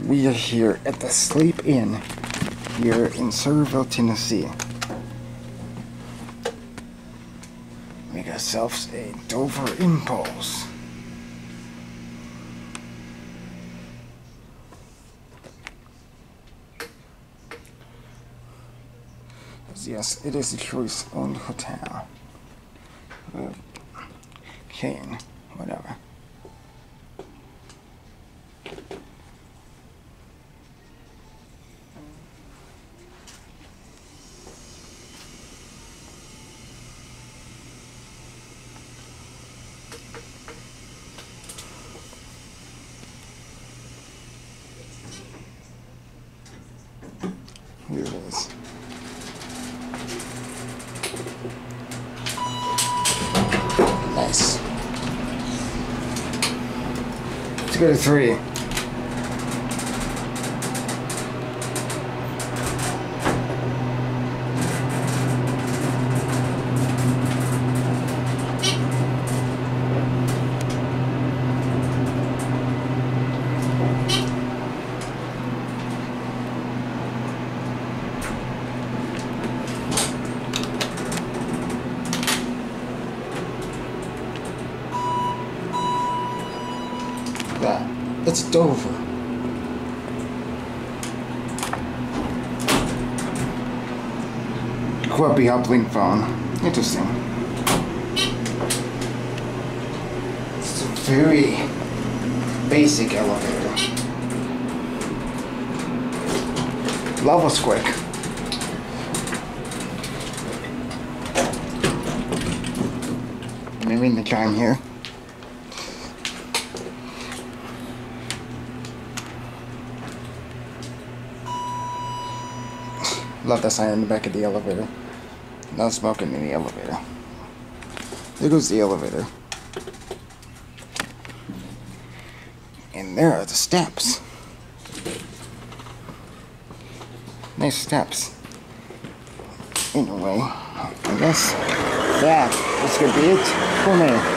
We are here at the Sleep Inn here in Sevierville, Tennessee. We got ourselves a Dover Impulse. Yes, it is a choice-owned hotel. Cane, whatever. Here it is. Nice. Let's go to 3. It's Dover. Grubby uplink phone. Interesting. It's a very basic elevator. Level's quick. Let me ring the chime here. Love that sign in the back of the elevator. No smoking in the elevator. There goes the elevator. And there are the steps. Nice steps. Anyway, I guess that is gonna be it for me.